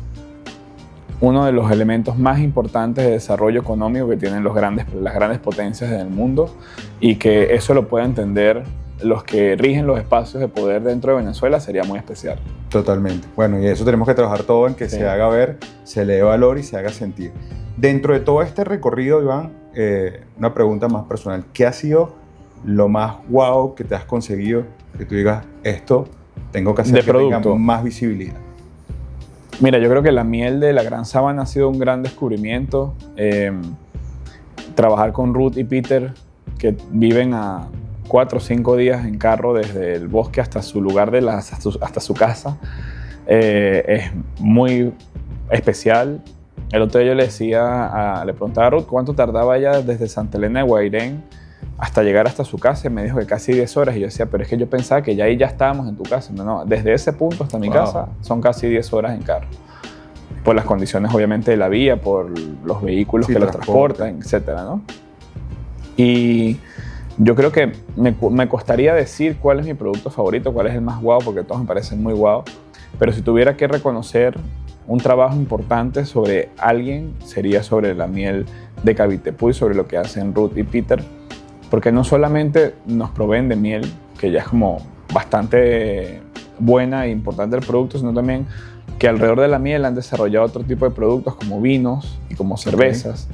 uno de los elementos más importantes de desarrollo económico que tienen las grandes potencias del mundo, y que eso lo pueda entender los que rigen los espacios de poder dentro de Venezuela sería muy especial. Totalmente. Bueno, y eso tenemos que trabajar todo en que se haga ver, se le dé valor y se haga sentir. Dentro de todo este recorrido, Iván, una pregunta más personal. ¿Qué ha sido lo más guau que te has conseguido? Que tú digas, esto tengo que hacer que tenga más visibilidad. Mira, yo creo que la miel de la Gran Sabana ha sido un gran descubrimiento. Trabajar con Ruth y Peter, que viven a 4 o 5 días en carro desde el bosque hasta su lugar, hasta su casa, es muy especial. El otro día yo le preguntaba a Ruth cuánto tardaba ella desde Santa Elena de Guairén hasta llegar hasta su casa, y me dijo que casi 10 horas, y yo decía, pero es que yo pensaba que ya ahí ya estábamos en tu casa. No, desde ese punto hasta mi casa son casi 10 horas en carro, por las condiciones obviamente de la vía, por los vehículos que los transportan, etcétera, ¿no? Y yo creo que me costaría decir cuál es mi producto favorito, cuál es el más guau, porque todos me parecen muy guau, pero si tuviera que reconocer un trabajo importante sobre alguien, sería sobre la miel de Cavitepuy, sobre lo que hacen Ruth y Peter, porque no solamente nos proveen de miel, que ya es como bastante buena e importante el producto, sino también que alrededor de la miel han desarrollado otro tipo de productos como vinos y como cervezas,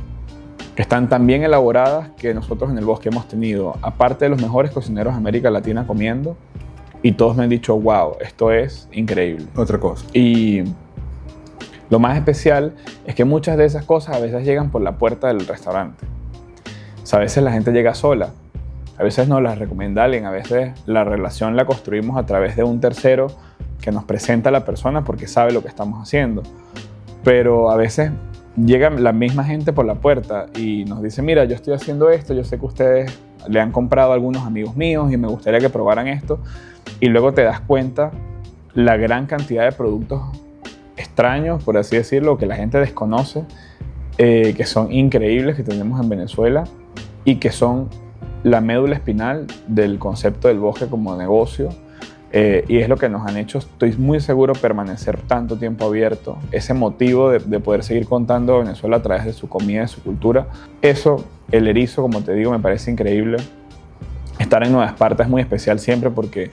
que están tan bien elaboradas que nosotros en el bosque hemos tenido, aparte de los mejores cocineros de América Latina comiendo, y todos me han dicho, wow, esto es increíble. Otra cosa. Y lo más especial es que muchas de esas cosas a veces llegan por la puerta del restaurante. O sea, a veces la gente llega sola, a veces nos las recomienda alguien, a veces la relación la construimos a través de un tercero que nos presenta a la persona porque sabe lo que estamos haciendo. Pero a veces llega la misma gente por la puerta y nos dice, mira, yo estoy haciendo esto, yo sé que ustedes le han comprado a algunos amigos míos y me gustaría que probaran esto. Y luego te das cuenta la gran cantidad de productos extraños, por así decirlo, que la gente desconoce, que son increíbles, que tenemos en Venezuela y que son la médula espinal del concepto del bosque como negocio. Y es lo que nos han hecho, estoy muy seguro, permanecer tanto tiempo abierto, ese motivo de poder seguir contando a Venezuela a través de su comida, de su cultura. Eso, el erizo, como te digo, me parece increíble. Estar en Nueva Esparta es muy especial siempre porque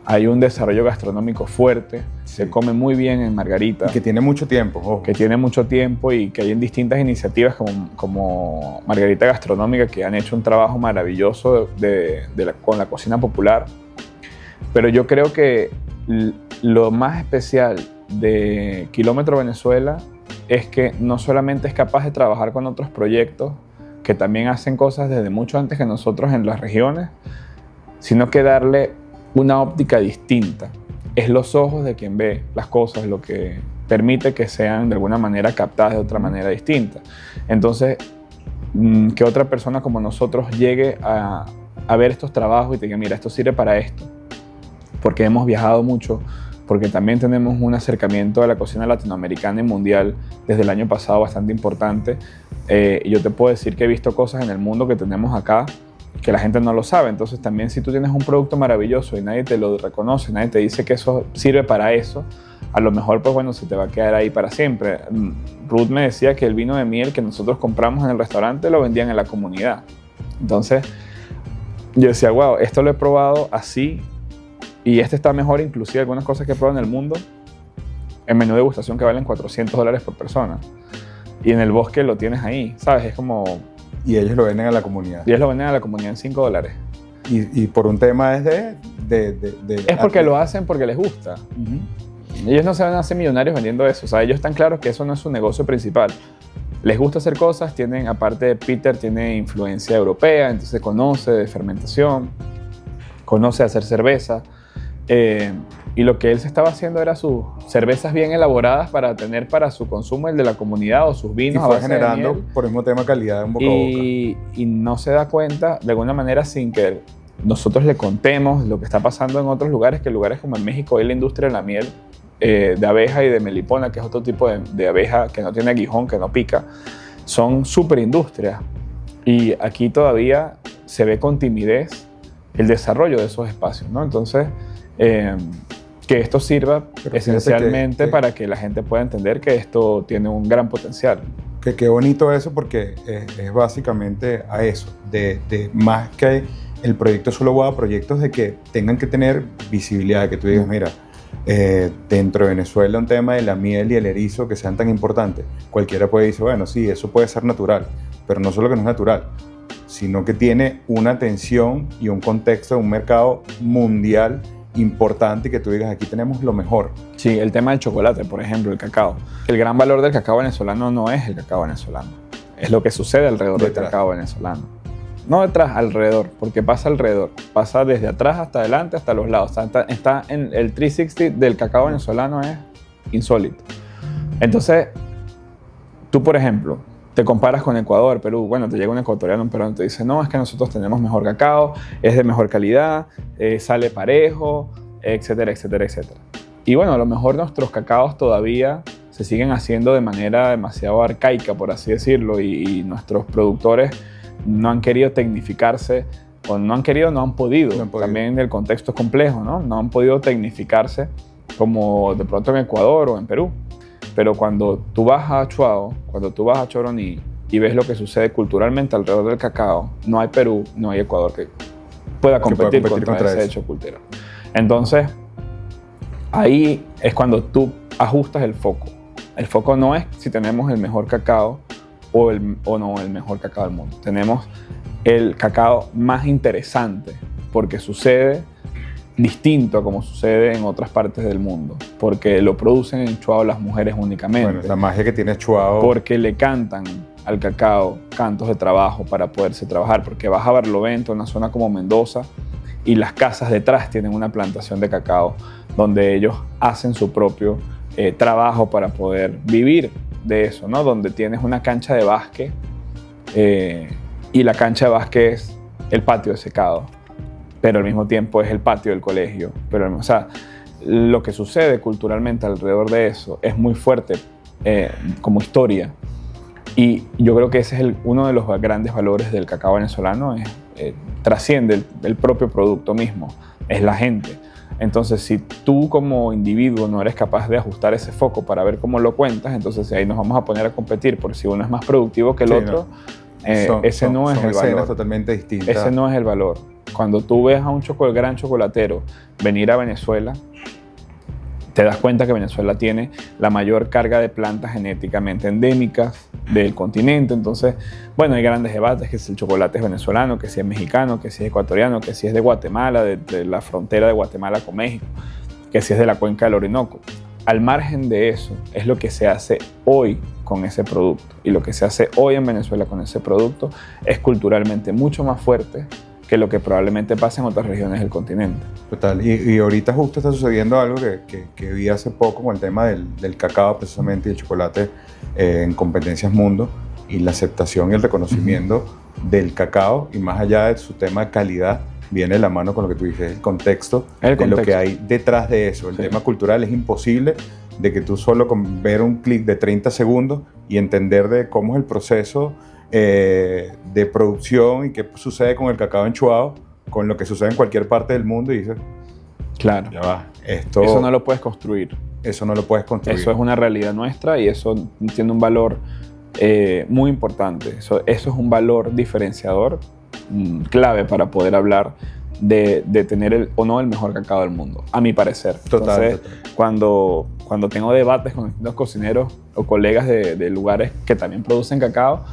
hay un desarrollo gastronómico fuerte, se come muy bien en Margarita. Y que tiene mucho tiempo, ojo. Que tiene mucho tiempo y que hay distintas iniciativas como Margarita Gastronómica que han hecho un trabajo maravilloso con la cocina popular. Pero yo creo que lo más especial de Kilómetro Venezuela es que no solamente es capaz de trabajar con otros proyectos que también hacen cosas desde mucho antes que nosotros en las regiones, sino que darle una óptica distinta. Es los ojos de quien ve las cosas lo que permite que sean de alguna manera captadas de otra manera distinta. Entonces, que otra persona como nosotros llegue a ver estos trabajos y te diga, mira, esto sirve para esto, porque hemos viajado mucho, porque también tenemos un acercamiento a la cocina latinoamericana y mundial desde el año pasado bastante importante. Y yo te puedo decir que he visto cosas en el mundo que tenemos acá que la gente no lo sabe. Entonces también si tú tienes un producto maravilloso y nadie te lo reconoce, nadie te dice que eso sirve para eso, a lo mejor pues bueno, se te va a quedar ahí para siempre. Ruth me decía que el vino de miel que nosotros compramos en el restaurante lo vendían en la comunidad. Entonces yo decía, wow, esto lo he probado así y este está mejor, inclusive algunas cosas que he probado en el mundo, en menú de degustación que valen $400 por persona. Y en el bosque lo tienes ahí, ¿sabes? Es como... Y ellos lo venden a la comunidad. Y ellos lo venden a la comunidad en $5. Y por un tema es es porque lo hacen porque les gusta. Ellos no se van a hacer millonarios vendiendo eso. O sea, ellos están claros que eso no es su negocio principal. Les gusta hacer cosas, tienen, aparte de Peter, tiene influencia europea, entonces conoce de fermentación, conoce hacer cerveza. Y lo que él se estaba haciendo era sus cervezas bien elaboradas para tener para su consumo el de la comunidad o sus vinos. Y fue generando, por el mismo tema, calidad de un boca a boca. Y no se da cuenta, de alguna manera, sin que nosotros le contemos lo que está pasando en otros lugares, que lugares como en México hoy la industria de la miel, de abeja y de melipona, que es otro tipo de abeja que no tiene aguijón, que no pica, son súper industrias. Y aquí todavía se ve con timidez el desarrollo de esos espacios, ¿no? Entonces... que esto sirva esencialmente para que la gente pueda entender que esto tiene un gran potencial. Qué bonito eso, porque es básicamente a eso, de más que el proyecto solo va a proyectos de que tengan que tener visibilidad, que tú digas, mira, dentro de Venezuela un tema de la miel y el erizo que sean tan importantes, cualquiera puede decir, bueno, sí, eso puede ser natural, pero no solo que no es natural, sino que tiene una atención y un contexto de un mercado mundial importante, que tú digas, aquí tenemos lo mejor. Sí, el tema del chocolate, por ejemplo, el cacao. El gran valor del cacao venezolano no es el cacao venezolano, es lo que sucede alrededor del cacao venezolano. No detrás, alrededor, porque pasa alrededor. Pasa desde atrás hasta adelante, hasta los lados. Está en el 360 del cacao venezolano, es insólito. Entonces, tú, por ejemplo, te comparas con Ecuador, Perú, bueno, te llega un ecuatoriano, un peruano y te dice, no, es que nosotros tenemos mejor cacao, es de mejor calidad, sale parejo, etcétera, etcétera, etcétera. Y bueno, a lo mejor nuestros cacaos todavía se siguen haciendo de manera demasiado arcaica, por así decirlo, y nuestros productores no han querido tecnificarse, o no han podido. También el contexto es complejo, ¿no? No han podido tecnificarse como de pronto en Ecuador o en Perú. Pero cuando tú vas a Chuao, cuando tú vas a Choroní y ves lo que sucede culturalmente alrededor del cacao, no hay Perú, no hay Ecuador que pueda competir contra ese hecho cultural. Entonces, ahí es cuando tú ajustas el foco. El foco no es si tenemos el mejor cacao o no el mejor cacao del mundo. Tenemos el cacao más interesante porque sucede distinto a como sucede en otras partes del mundo, porque lo producen en Chuao las mujeres únicamente. Bueno, la magia que tiene Chuao. Porque le cantan al cacao cantos de trabajo para poderse trabajar, porque vas a Barlovento, una zona como Mendoza, y las casas detrás tienen una plantación de cacao donde ellos hacen su propio trabajo para poder vivir de eso, ¿no? Donde tienes una cancha de básquet y la cancha de básquet es el patio de secado, pero al mismo tiempo es el patio del colegio. Pero, o sea, lo que sucede culturalmente alrededor de eso es muy fuerte como historia. Y yo creo que ese es uno de los grandes valores del cacao venezolano, trasciende el propio producto mismo, es la gente. Entonces, si tú como individuo no eres capaz de ajustar ese foco para ver cómo lo cuentas, entonces ahí nos vamos a poner a competir por si uno es más productivo que el otro. Ese no es el valor. Totalmente distintas. Ese no es el valor. Cuando tú ves a un gran chocolatero venir a Venezuela, te das cuenta que Venezuela tiene la mayor carga de plantas genéticamente endémicas del continente. Entonces, bueno, hay grandes debates, que si el chocolate es venezolano, que si es mexicano, que si es ecuatoriano, que si es de Guatemala, de la frontera de Guatemala con México, que si es de la cuenca del Orinoco. al margen de eso, es lo que se hace hoy con ese producto. Y lo que se hace hoy en Venezuela con ese producto es culturalmente mucho más fuerte que lo que probablemente pasa en otras regiones del continente. Total, y ahorita justo está sucediendo algo que vi hace poco con el tema del cacao precisamente y el chocolate en Competencias Mundo, y la aceptación y el reconocimiento del cacao, y más allá de su tema de calidad, viene de la mano con lo que tú dices, el contexto de lo que hay detrás de eso. El tema cultural es imposible de que tú solo con ver un clic de 30 segundos y entender de cómo es el proceso de producción y qué sucede con el cacao enchuado, con lo que sucede en cualquier parte del mundo, y dices, claro, ya va, esto... Eso no lo puedes construir. Eso no lo puedes construir. Eso es una realidad nuestra y eso tiene un valor muy importante. Eso es un valor diferenciador clave para poder hablar de tener el o no el mejor cacao del mundo, a mi parecer. Entonces, cuando tengo debates con distintos cocineros o colegas de lugares que también producen cacao,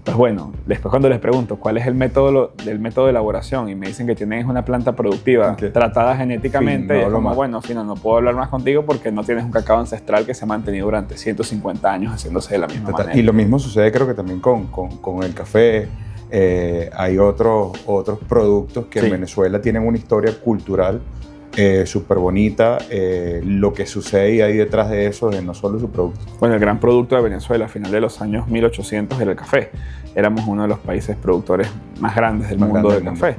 pues bueno, después cuando les pregunto cuál es el método de elaboración y me dicen que tienen una planta productiva tratada genéticamente, es como, bueno, Fino, no puedo hablar más contigo porque no tienes un cacao ancestral que se ha mantenido durante 150 años haciéndose de la misma manera. Y lo mismo sucede creo que también con el café. Hay otros productos que en Venezuela tienen una historia cultural súper bonita, lo que sucede ahí detrás de eso, de no solo su producto. Bueno, el gran producto de Venezuela a final de los años 1800 era el café. Éramos uno de los países productores más grandes del mundo del café.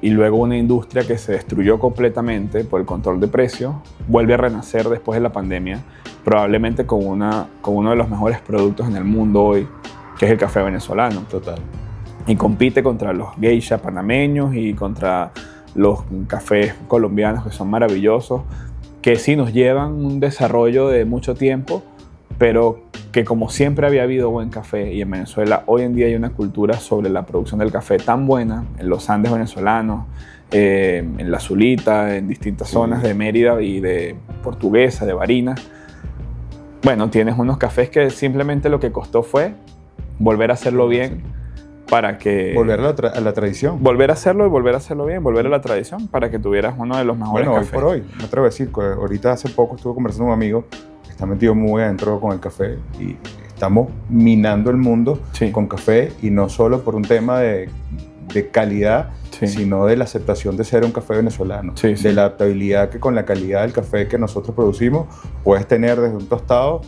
Y luego una industria que se destruyó completamente por el control de precios, vuelve a renacer después de la pandemia, probablemente con uno de los mejores productos en el mundo hoy, que es el café venezolano. Total. Y compite contra los geisha panameños y contra los cafés colombianos, que son maravillosos, que sí nos llevan un desarrollo de mucho tiempo, pero que como siempre había habido buen café, y en Venezuela hoy en día hay una cultura sobre la producción del café tan buena, en los Andes venezolanos, en la Zulita, en distintas zonas de Mérida y de Portuguesa, de Barinas. Bueno, tienes unos cafés que simplemente lo que costó fue volver a hacerlo bien, para que... Volver a la tradición. Volver a hacerlo y volver a hacerlo bien, volver a la tradición para que tuvieras uno de los mejores cafés. Hoy por hoy, me atrevo a decir que ahorita hace poco estuve conversando con un amigo que está metido muy adentro con el café y estamos minando el mundo con café, y no solo por un tema de calidad, sino de la aceptación de ser un café venezolano, de la adaptabilidad que con la calidad del café que nosotros producimos puedes tener desde un tostado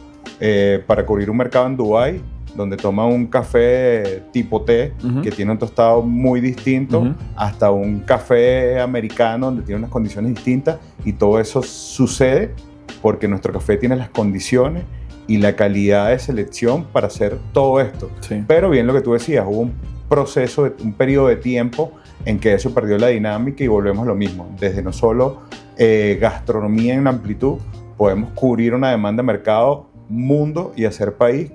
para cubrir un mercado en Dubái, donde toma un café tipo té, que tiene un tostado muy distinto, hasta un café americano, donde tiene unas condiciones distintas, y todo eso sucede porque nuestro café tiene las condiciones y la calidad de selección para hacer todo esto. Pero bien lo que tú decías, hubo un proceso, un periodo de tiempo en que eso perdió la dinámica y volvemos a lo mismo. Desde no solo gastronomía en amplitud, podemos cubrir una demanda de mercado mundo y hacer país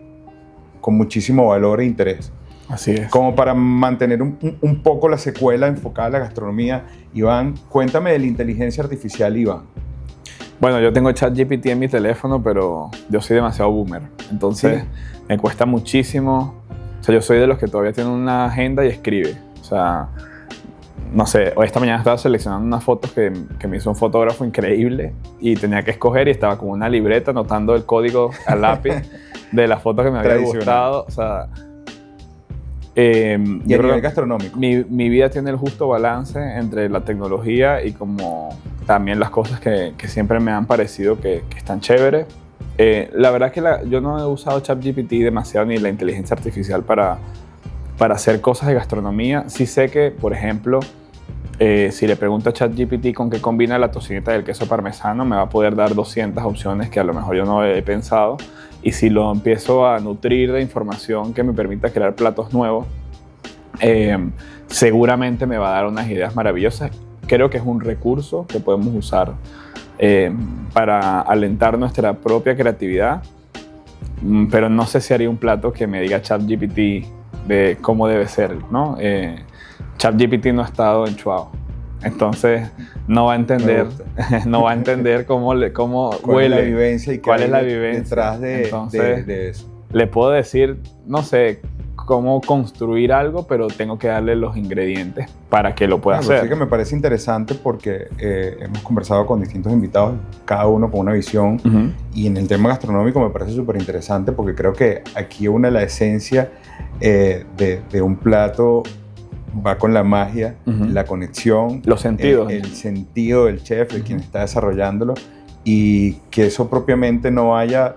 con muchísimo valor e interés. Así es. Como para mantener un poco la secuela enfocada a la gastronomía, Iván, cuéntame de la inteligencia artificial, Iván. Bueno, yo tengo ChatGPT en mi teléfono, pero yo soy demasiado boomer. Entonces, me cuesta muchísimo. O sea, yo soy de los que todavía tienen una agenda y escribe. O sea, no sé, hoy esta mañana estaba seleccionando unas fotos que me hizo un fotógrafo increíble y tenía que escoger, y estaba con una libreta anotando el código al lápiz de la foto que me había gustado. O sea, y a nivel gastronómico. Mi vida tiene el justo balance entre la tecnología y como también las cosas que siempre me han parecido que están chéveres. La verdad es que yo no he usado ChatGPT demasiado, ni la inteligencia artificial para hacer cosas de gastronomía. Sí sé que, por ejemplo, si le pregunto a ChatGPT con qué combina la tocineta del queso parmesano, me va a poder dar 200 opciones que a lo mejor yo no he pensado. Y si lo empiezo a nutrir de información que me permita crear platos nuevos, seguramente me va a dar unas ideas maravillosas. Creo que es un recurso que podemos usar para alentar nuestra propia creatividad, pero no sé si haría un plato que me diga ChatGPT de cómo debe ser, ¿no? ChatGPT no ha estado enchuado, entonces no va a entender cómo cuál huele, es la vivencia y cuál es la vivencia detrás de eso. Le puedo decir, no sé, cómo construir algo, pero tengo que darle los ingredientes para que lo pueda hacer. Sí, que me parece interesante porque hemos conversado con distintos invitados, cada uno con una visión, y en el tema gastronómico me parece súper interesante porque creo que aquí una de la esencia de un plato va con la magia, la conexión, los sentidos, el sentido del chef, de quien está desarrollándolo, y que eso propiamente no vaya,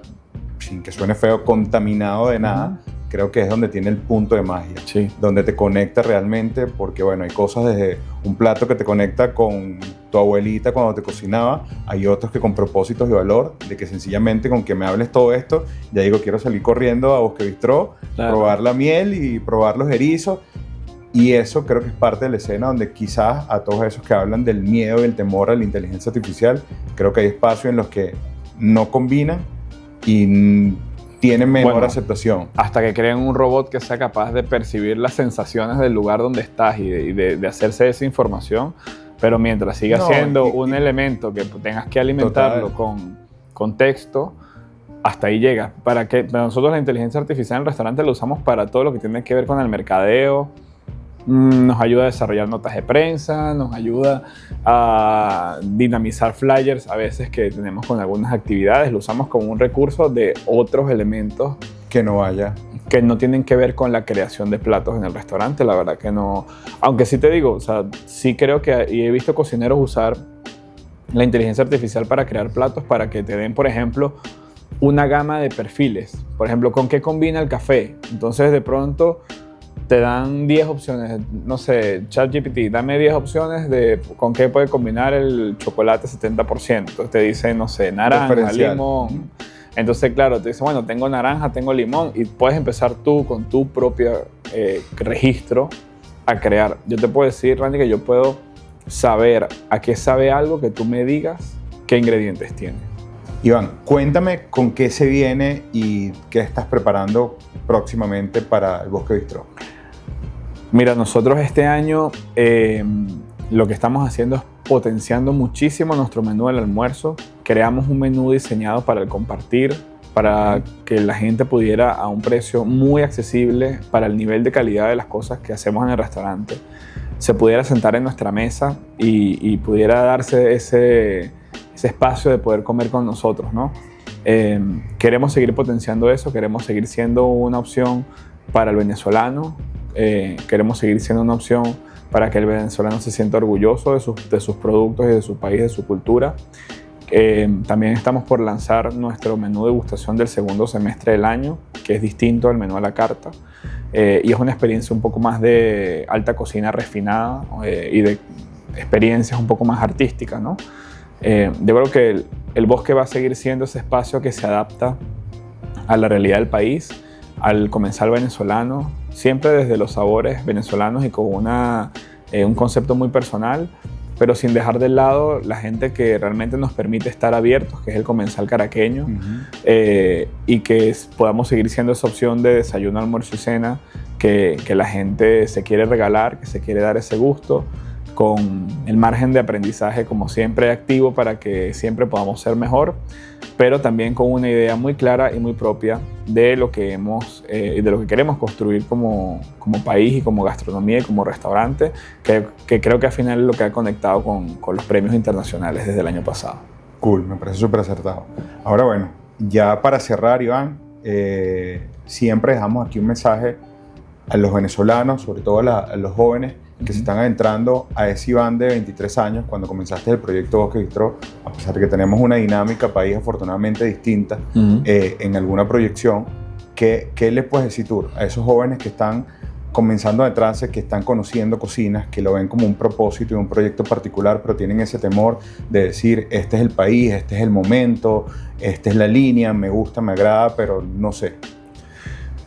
sin que suene feo, contaminado de nada. Creo que es donde tiene el punto de magia, donde te conecta realmente, porque bueno, hay cosas desde un plato que te conecta con tu abuelita cuando te cocinaba, hay otros que con propósitos y valor, de que sencillamente con que me hables todo esto, ya digo, quiero salir corriendo a Bosque Bistró, probar la miel y probar los erizos, y eso creo que es parte de la escena donde quizás a todos esos que hablan del miedo y el temor a la inteligencia artificial, creo que hay espacios en los que no combinan y tienen menor aceptación. Hasta que creen un robot que sea capaz de percibir las sensaciones del lugar donde estás y de hacerse esa información, pero mientras siga siendo un elemento que tengas que alimentarlo con texto, hasta ahí llega. Para nosotros la inteligencia artificial en el restaurante la usamos para todo lo que tiene que ver con el mercadeo, nos ayuda a desarrollar notas de prensa, nos ayuda a dinamizar flyers a veces que tenemos con algunas actividades, lo usamos como un recurso de otros elementos que no tienen que ver con la creación de platos en el restaurante, la verdad que no, aunque sí te digo, o sea, sí creo que, y he visto cocineros usar la inteligencia artificial para crear platos, para que te den, por ejemplo, una gama de perfiles, por ejemplo, con qué combina el café, entonces de pronto te dan 10 opciones, no sé, ChatGPT, dame 10 opciones de con qué puede combinar el chocolate 70%. Entonces te dice, no sé, naranja, limón. Entonces, claro, te dice, bueno, tengo naranja, tengo limón, y puedes empezar tú con tu propio registro a crear. Yo te puedo decir, Randy, que yo puedo saber a qué sabe algo que tú me digas qué ingredientes tiene. Iván, cuéntame con qué se viene y qué estás preparando próximamente para el Bosque Bistró. Mira, nosotros este año lo que estamos haciendo es potenciando muchísimo nuestro menú del almuerzo. Creamos un menú diseñado para el compartir, para que la gente pudiera a un precio muy accesible para el nivel de calidad de las cosas que hacemos en el restaurante, se pudiera sentar en nuestra mesa y pudiera darse ese espacio de poder comer con nosotros, ¿no? Queremos seguir potenciando eso, queremos seguir siendo una opción para el venezolano, queremos seguir siendo una opción para que el venezolano se sienta orgulloso de sus productos y de su país, de su cultura. También estamos por lanzar nuestro menú de degustación del segundo semestre del año, que es distinto al menú a la carta, y es una experiencia un poco más de alta cocina refinada y de experiencias un poco más artísticas, ¿no? Yo creo que el Bosque va a seguir siendo ese espacio que se adapta a la realidad del país, al comensal venezolano, siempre desde los sabores venezolanos y con un concepto muy personal, pero sin dejar de lado la gente que realmente nos permite estar abiertos, que es el comensal caraqueño, y que podamos seguir siendo esa opción de desayuno, almuerzo y cena que la gente se quiere regalar, que se quiere dar ese gusto, con el margen de aprendizaje como siempre activo para que siempre podamos ser mejor, pero también con una idea muy clara y muy propia de lo que de lo que queremos construir como país y como gastronomía y como restaurante, que creo que al final es lo que ha conectado con los premios internacionales desde el año pasado. Cool, me parece súper acertado. Ahora bueno, ya para cerrar, Iván, siempre dejamos aquí un mensaje a los venezolanos, sobre todo a los jóvenes que se están adentrando a ese Iván de 23 años cuando comenzaste el proyecto Bosque Bistró, a pesar de que tenemos una dinámica país afortunadamente distinta en alguna proyección. ¿Qué les puedes decir tú a esos jóvenes que están comenzando a adentrarse, que están conociendo cocinas, que lo ven como un propósito y un proyecto particular, pero tienen ese temor de decir, este es el país, este es el momento, esta es la línea, me gusta, me agrada, pero no sé?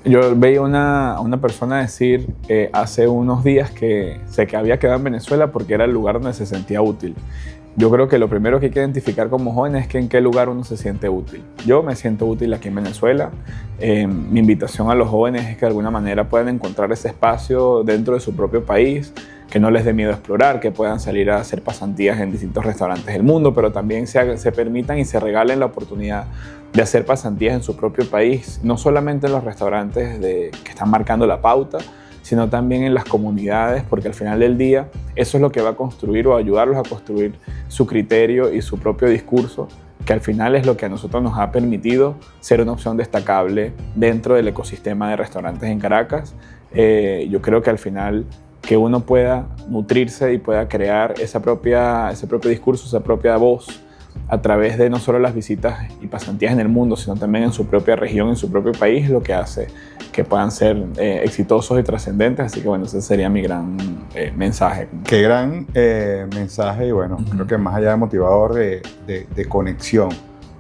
Yo veía a una persona decir hace unos días que se había quedado en Venezuela porque era el lugar donde se sentía útil. Yo creo que lo primero que hay que identificar como joven es que en qué lugar uno se siente útil. Yo me siento útil aquí en Venezuela. Mi invitación a los jóvenes es que de alguna manera puedan encontrar ese espacio dentro de su propio país, que no les dé miedo explorar, que puedan salir a hacer pasantías en distintos restaurantes del mundo, pero también se permitan y se regalen la oportunidad de hacer pasantías en su propio país, no solamente en los restaurantes que están marcando la pauta, sino también en las comunidades, porque al final del día eso es lo que va a construir o ayudarlos a construir su criterio y su propio discurso, que al final es lo que a nosotros nos ha permitido ser una opción destacable dentro del ecosistema de restaurantes en Caracas. Yo creo que al final que uno pueda nutrirse y pueda crear ese propio discurso, esa propia voz, a través de no solo las visitas y pasantías en el mundo, sino también en su propia región, en su propio país, lo que hace que puedan ser exitosos y trascendentes. Así que bueno, ese sería mi gran mensaje. Qué gran mensaje, y bueno, creo que más allá de motivador, de conexión,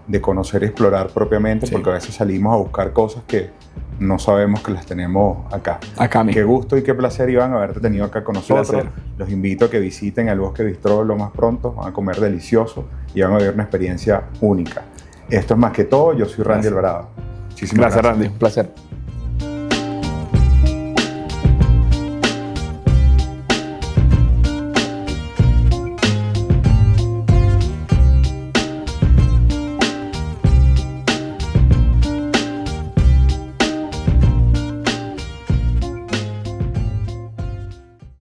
de conocer y explorar propiamente, porque a veces salimos a buscar cosas que no sabemos que las tenemos acá. Acá mismo. Qué gusto y qué placer, Iván, haberte tenido acá con nosotros. Placer. Los invito a que visiten el Bosque Bistró lo más pronto, van a comer delicioso y van a vivir una experiencia única. Esto es Más que Todo, yo soy Randy Alvarado. Muchísimas gracias. Randy, un placer.